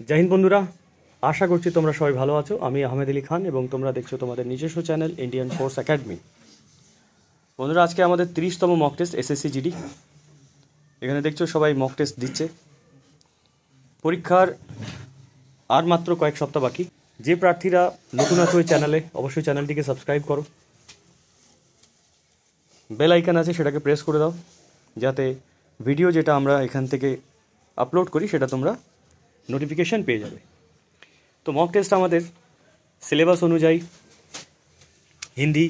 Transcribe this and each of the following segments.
জয় হিন্দ বন্ধুরা, আশা করছি তোমরা সবাই ভালো আছো। আমি আহমেদ আলী খান এবং তোমরা দেখছো তোমাদের নিজস্ব চ্যানেল ইন্ডিয়ান ফোর্স একাডেমি। বন্ধুরা, আজকে আমাদের 30তম মক টেস্ট এসএসসি জিডি। এখানে দেখছো সবাই মক টেস্ট দিচ্ছে। পরীক্ষার আর মাত্র কয়েক সপ্তাহ বাকি। যে প্রার্থীরা নতুন আছো ওই চ্যানেলে, অবশ্যই চ্যানেলটিকে সাবস্ক্রাইব করো। বেল আইকন আছে, সেটাকে প্রেস করে দাও, যাতে ভিডিও যেটা আমরা এখান থেকে আপলোড করি সেটা তোমরা নোটিফিকেশান পেয়ে যাবে। তো মক টেস্ট আমাদের সিলেবাস অনুযায়ী হিন্দি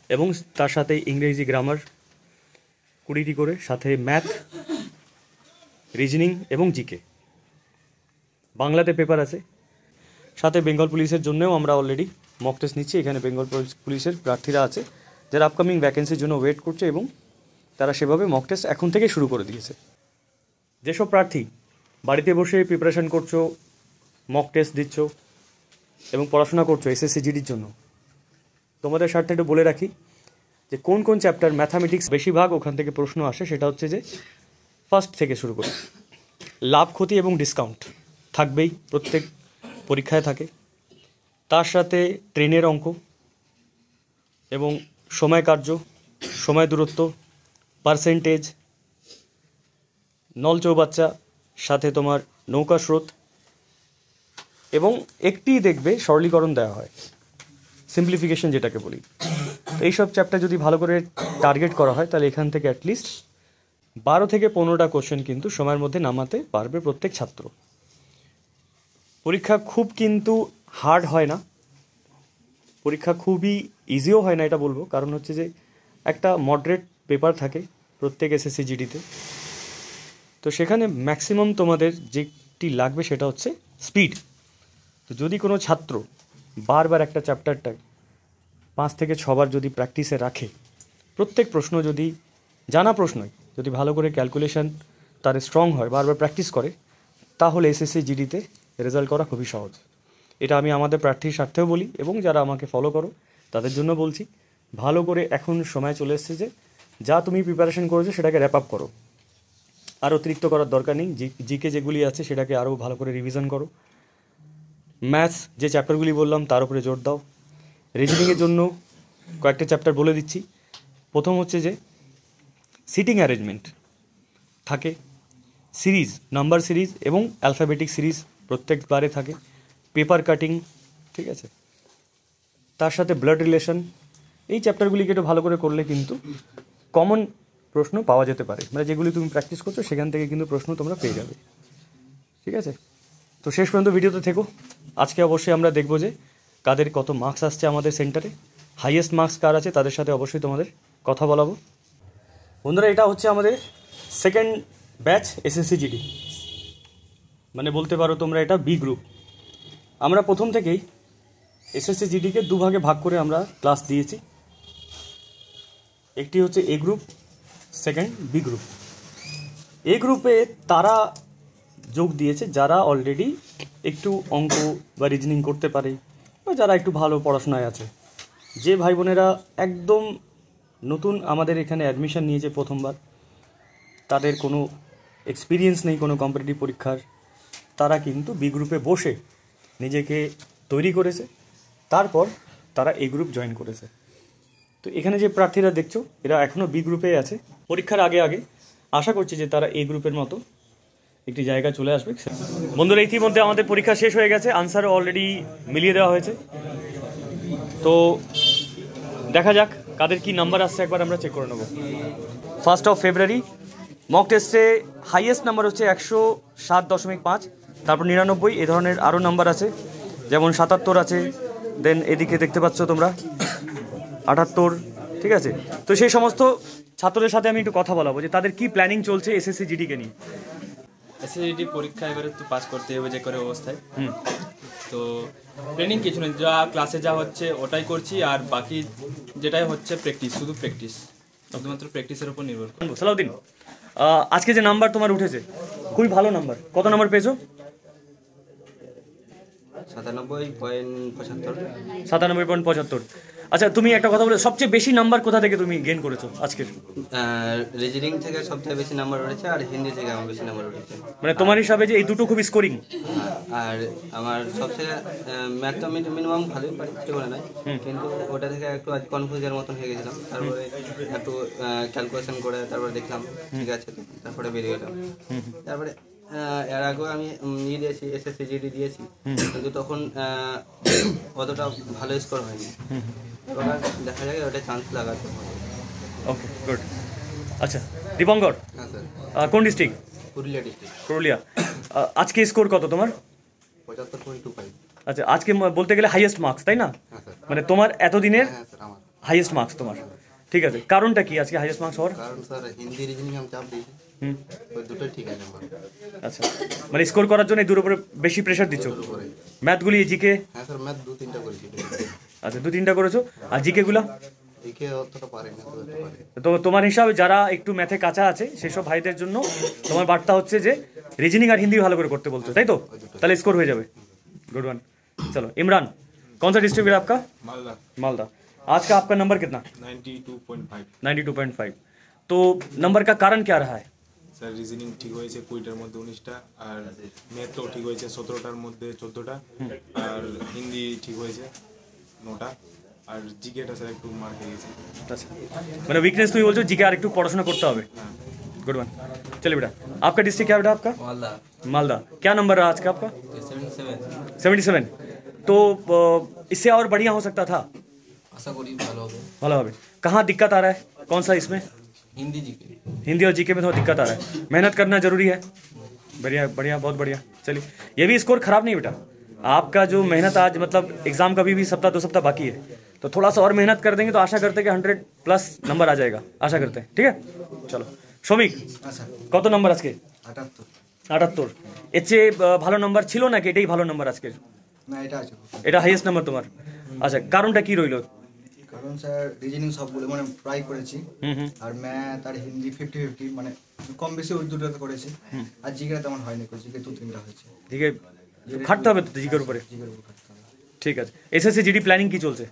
এবং তার সাথে ইংরেজি গ্রামার 20টি করে, সাথে ম্যাথ, রিজনিং এবং জিকে। বাংলাতে পেপার আছে, সাথে বেঙ্গল পুলিশের জন্যও আমরা অলরেডি মক টেস্ট নিচ্ছি। এখানে বেঙ্গল পুলিশের প্রার্থীরা আছে যারা আপকামিং ভ্যাকেন্সির জন্য ওয়েট করছে এবং তারা সেভাবে মক টেস্ট এখন থেকে শুরু করে দিয়েছে। যেসব প্রার্থী বাড়িতে বসে প্রিপারেশান করছো, মক টেস্ট দিচ্ছ এবং পড়াশোনা করছো এসএসসি জিডির জন্য, তোমাদের স্বার্থে একটু বলে রাখি যে কোন কোন চ্যাপ্টার ম্যাথামেটিক্স বেশিরভাগ ওখান থেকে প্রশ্ন আসে। সেটা হচ্ছে যে ফার্স্ট থেকে শুরু করে লাভ ক্ষতি এবং ডিসকাউন্ট থাকবেই, প্রত্যেক পরীক্ষায় থাকে। তার সাথে ট্রেনের অঙ্ক এবং সময় কার্য, সময় দূরত্ব, পার্সেন্টেজ, নল চৌবাচ্চা, সাথে তোমার নৌকা স্রোত এবং একটি দেখবে সরলীকরণ দেওয়া হয়, সিম্পলিফিকেশন যেটাকে বলি। তো এইসব চ্যাপ্টার যদি ভালো করে টার্গেট করা হয় তাহলে এখান থেকে অ্যাটলিস্ট 12 থেকে 15টা কোশ্চেন কিন্তু সময়ের মধ্যে নামাতে পারবে প্রত্যেক ছাত্র। পরীক্ষা খুব কিন্তু হার্ড হয় না, পরীক্ষা খুবই ইজিও হয় না এটা বলবো, কারণ হচ্ছে যে একটা মডারেট পেপার থাকে প্রত্যেক এসএসসি জিডিতে। তো সেখানে ম্যাক্সিমাম তোমাদের যেটি লাগবে সেটা হচ্ছে স্পিড। তো যদি কোনো ছাত্র বারবার একটা চ্যাপ্টারটা 5 থেকে 6 বার যদি প্র্যাকটিসে রাখে, প্রত্যেক প্রশ্ন যদি জানা প্রশ্নই যদি ভালো করে ক্যালকুলেশন তার স্ট্রং হয়, বারবার প্র্যাকটিস করে, তাহলে এসএসসি জিডিতে রেজাল্ট করা খুবই সহজ। এটা আমি আমাদের প্রার্থীর স্বার্থেও বলি এবং যারা আমাকে ফলো করো তাদের জন্য বলছি। ভালো করে এখন সময় চলে এসেছে যে যা তুমি প্রিপারেশন করেছো সেটাকে র্যাপ আপ করো, আর অতিরিক্ত করার দরকার নেই। জিকে যেগুলি আছে সেটাকে আরও ভালো করে রিভিশন করো। ম্যাথস যে চ্যাপ্টারগুলি বললাম তার উপরে জোর দাও। রিজনিংয়ের জন্য কয়েকটা চ্যাপ্টার বলে দিচ্ছি। প্রথম হচ্ছে যে সিটিং অ্যারেঞ্জমেন্ট থাকে, সিরিজ, নাম্বার সিরিজ এবং অ্যালফাবেটিক সিরিজ প্রত্যেকবারে থাকে, পেপার কাটিং, ঠিক আছে, তার সাথে ব্লাড রিলেশন। এই চ্যাপ্টারগুলিকে একটু ভালো করে করলে কিন্তু কমন প্রশ্ন পাওয়া যেতে পারে, মানে যেগুলি তুমি প্র্যাকটিস করছো সেখান থেকে কিন্তু প্রশ্ন তোমরা পেয়ে যাবে, ঠিক আছে। তো শেষ পর্যন্ত ভিডিওতে থেকো। আজকে অবশ্যই আমরা দেখব যে কাদের কত মার্কস আসছে আমাদের সেন্টারে, হাইয়েস্ট মার্কস কার আছে তাদের সাথে অবশ্যই তোমাদের কথা বলাবো। বন্ধুরা, এটা হচ্ছে আমাদের সেকেন্ড ব্যাচ এসএসসি জিডি, মানে বলতে পারো তোমরা এটা বি গ্রুপ। আমরা প্রথম থেকেই এসএসসি জিডিকে দুভাগে ভাগ করে আমরা ক্লাস দিয়েছি। একটি হচ্ছে এ গ্রুপ, সেকেন্ড বি গ্রুপ। এ গ্রুপে তারা যোগ দিয়েছে যারা অলরেডি একটু অঙ্ক বা রিজনিং করতে পারে বা যারা একটু ভালো পড়াশোনায় আছে। যে ভাই বোনেরা একদম নতুন আমাদের এখানে অ্যাডমিশন নিয়েছে প্রথমবার, তাদের কোনো এক্সপিরিয়েন্স নেই কোনো কম্পিটিটিভ পরীক্ষার, তারা কিন্তু বি গ্রুপে বসে নিজেকে তৈরি করেছে, তারপর তারা এ গ্রুপ জয়েন করেছে। তো এখানে যে প্রার্থীরা দেখছো এরা এখনও বি গ্রুপে আছে। পরীক্ষার আগে আগে আশা করছি যে তারা এ গ্রুপের মতো একটি জায়গা চলে আসবে। বন্ধুরা, ইতিমধ্যে আমাদের পরীক্ষা শেষ হয়ে গেছে, আনসারও অলরেডি মিলিয়ে দেওয়া হয়েছে। তো দেখা যাক কাদের কি নাম্বার আসছে, একবার আমরা চেক করে নেব। 1 ফেব্রুয়ারি মক টেস্টে হাইয়েস্ট নাম্বার হচ্ছে 107.5, তারপর 99, এ ধরনের আরও নাম্বার আছে, যেমন 77 আছে, দেন এদিকে দেখতে পাচ্ছ তোমরা 78, ঠিক আছে। তো সেই সমস্ত ছাত্রদের সাথে আমি একটু কথা বলাবো যে তাদের কি প্ল্যানিং চলছে এসএসসি জিডিকে নিয়ে। এসএসসি পরীক্ষা এবারে তো পাস করতে হবে যে করে অবস্থায়। তো ট্রেনিং কিছু নেই, যা ক্লাসে যা হচ্ছে ওটাই করছি, আর বাকি যেটাই হচ্ছে প্র্যাকটিস, শুধু প্র্যাকটিস, শুধুমাত্র প্র্যাকটিসের উপর নির্ভর করে। সালাউদ্দিন, আজকে যে নাম্বার তোমার উঠেছে খুবই ভালো নাম্বার, কত নাম্বার পেয়েছো? 97.75। 97.75। আচ্ছা তুমি একটা কথা বলে, সবচেয়ে বেশি নাম্বার কোথা থেকে তুমি গেইন করেছো আজকের? রিজনিং থেকে সবথেকে বেশি নাম্বার উঠেছে, আর হিন্দি থেকে আমার বেশি নাম্বার উঠেছে। মানে তোমার হিসাবে যে এই দুটো খুব স্কোরিং? আর আমার সবথেকে ম্যাথ তো মিনিমাম ভালোই পারি, কিছু বলে নাই, কিন্তু ওটা থেকে একটু আজ কনফিউজের মতন হয়ে গেছিলাম। তারপরে একটু ক্যালকুলেশন করে তারপরে দেখলাম ঠিক আছে, তারপরে বেরিয়ে গেলাম। তারপরে এর আগেও আমি দিয়েছি, এসএসসি জিডি দিয়েছি, কিন্তু তখন অতটা ভালো স্কোর হয়নি। ওটা দেখা যায় ওটা চান্স লাগাতে হবে। Okay good. আচ্ছা দীপঙ্কর, হ্যাঁ স্যার। কোন ডিস্ট্রিক্ট? পুরুলিয়া ডিস্ট্রিক্ট। পুরুলিয়া। আজকে স্কোর কত তোমার? 75.25। আচ্ছা আজকে বলতে গেলে হাইয়েস্ট মার্কস, তাই না? হ্যাঁ স্যার। মানে তোমার এতদিনের হ্যাঁ স্যার, আমার হাইয়েস্ট মার্কস তোমার। ঠিক আছে, কারণটা কি আজকে হাইয়েস্ট মার্কস হওয়ার? কারণ স্যার হিন্দি রিজনিং আমি চাপ দিয়েছি, ওই দুটোই ঠিক আছে আমার। আচ্ছা, মানে স্কোর করার জন্য এই দুটোর উপরে বেশি প্রেশার দিচ্ছ? উপরে। ম্যাথগুলি জিকে? হ্যাঁ স্যার, ম্যাথ 2-3টা করেছি। আচ্ছা 2-3টা করেছো, আর জিকে গুলা? একে অতটা পারে না, অতটা পারে। তো তোমার হিসাবে যারা একটু ম্যাথে কাঁচা আছে সেসব ভাইদের জন্য তোমার বার্তা হচ্ছে যে রিজনিং আর হিন্দি ভালো করে করতে বলছো, তাই তো? তাহলে स्कोर হয়ে যাবে। Good one. चलो इमरान, कौन सा डिस्ट्रिक्ट है आपका? मालदा। मालदा। आज का आपका नंबर कितना? 92.5। 92.5। तो नंबर का कारण क्या रहा है? স্যার রিজনিং ঠিক হয়েছে 20টার মধ্যে 19টা, আর ম্যাথও ঠিক হয়েছে 17টার মধ্যে 14টা, আর হিন্দি ঠিক হয়েছে 9টা, আর জিকেটা স্যার একটু মার্ক হয়ে গেছে। अच्छा, मैंने वीकनेस तो ये बोलते जीके আর একটু পড়াশোনা করতে হবে। Good one. चलिए बेटा, आपका डिस्ट्रिक्ट क्या बेटा आपका? মালদা। मालदा। क्या नंबर रहा आज का आपका? 77। 77। तो इससे और बढ़िया हो सकता था? আশা করি ভালো হবে। ভালো হবে। कहाँ दिक्कत आ रहा है, कौन सा इसमें? হিন্দি জিকে। हिंदी और जीके में थोड़ा दिक्कत आ रहा है, मेहनत करना जरूरी है। बढ़िया बढ़िया, बहुत बढ़िया। चलिए, ये भी स्कोर खराब नहीं बेटा, आपका जो मेहनत आज मतलब एग्जाम का भी सप्ताह 2 सप्ताह बाकी है, तो थोड़ा सा और मेहनत कर देंगे तो आशा करते हैं कि 100+ नंबर आ जाएगा, आशा करते हैं। ठीक है, चलो শ্রমিক, কত নাম্বার আজকে? 78। 78। এর চেয়ে ভালো নাম্বার ছিল নাকি এটাই ভালো নাম্বার আজকের? না, এটা আছে। এটা হাইয়েস্ট নাম্বার তোমার? আচ্ছা, কারণটা কি রইলো? কারণ স্যার রিজনিং সবগুলো মানে ট্রাই করেছি, আর ম্যাথ আর হিন্দি 50-50 মানে কম বেশি ওই দুটোতে করেছি, আর জিকে তেমন হয়নি, জিকে 2-3টা হয়েছে। জিকে খাটতে হবে তো জিকের উপরে। জিকের উপর খাটতে হবে। ঠিক আছে, এসএসসি জিডি প্ল্যানিং কি চলছে?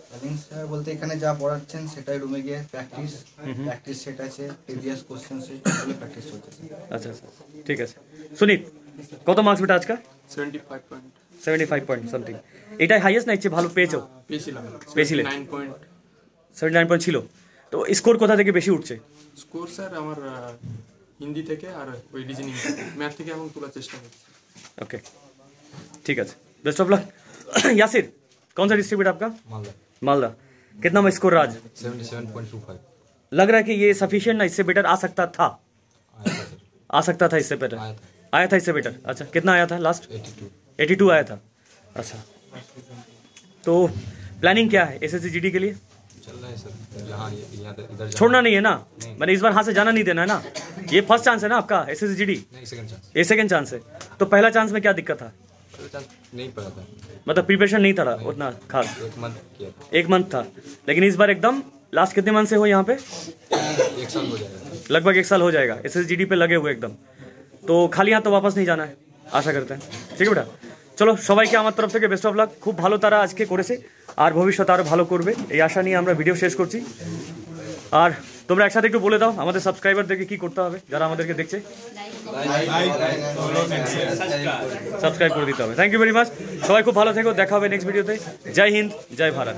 প্ল্যানিং স্যার বলতে এখানে যা পড়াচ্ছেন সেটাই রুমে গিয়ে প্র্যাকটিস সেট আছে, প্রিভিয়াস কোশ্চেন সেট এগুলো প্র্যাকটিস চলছে। আচ্ছা আচ্ছা, ঠিক আছে। সুনীত, কত মার্কস বেটা আজকা? 75 পয়েন্ট সামথিং। এটাই হাইয়েস্ট না, ইচ্ছে ভালো পেয়েছো? পেয়েছিলাম। পেয়েছিলে? 79 পয়েন্ট ছিল। তো স্কোর কোথা থেকে বেশি উঠছে? স্কোর স্যার আমার হিন্দি থেকে আর ওই রিজনিং ম্যাথ থেকে এখন তোলার চেষ্টা করছি। ओके, ठीक है, बेस्ट ऑफ लक। यासिर, कौन सा डिस्ट्रिक्ट आपका? মালদা। मालदा। कितना स्कोर रहा आज? 77.25। लग रहा है कि ये सफिशिएंट ना, इससे बेटर आ सकता था? आ सकता था इससे बेटर? आया था इससे बेटर। अच्छा, कितना आया था लास्ट? 82 आया था। अच्छा, तो प्लानिंग क्या है एसएससी जीडी के लिए? चल रहा है सर, यहाँ इधर छोड़ना नहीं है ना, मैंने इस बार हाथ से जाना नहीं देना है ना। ये फर्स्ट चांस है ना आपका एसएससी जीडी? नहीं, सेकंड चांस। ये सेकंड चांस है। तो पहला चांस में क्या दिक्कत था? पहला चांस नहीं पड़ा था, मतलब प्रिपरेशन नहीं था उतना खास? 1 मंथ किया था। 1 मंथ था, लेकिन इस बार एकदम लास्ट कितने मंथ से हो यहाँ पे? 1 साल हो जाएगा। लगभग 1 साल हो जाएगा एसएससी जीडी पे लगे हुए एकदम। तो खाली हाथ तो वापस नहीं जाना है, आशा करते हैं। ठीक है बेटा, চলো সবাইকে আমার তরফ থেকে বেস্ট অফ লাক। খুব ভালো তারা আজকে করেছে, আর ভবিষ্যতে আরও ভালো করবে এই আশা নিয়ে আমরা ভিডিও শেষ করছি। আর তোমরা একসাথে একটু বলে দাও আমাদের সাবস্ক্রাইবারদেরকে কি করতে হবে, যারা আমাদেরকে দেখছে? সাবস্ক্রাইব করে দিতে হবে। থ্যাংক ইউ ভেরি মাচ, সবাই খুব ভালো থেকো, দেখা হবে নেক্সট ভিডিওতে। জয় হিন্দ, জয় ভারত।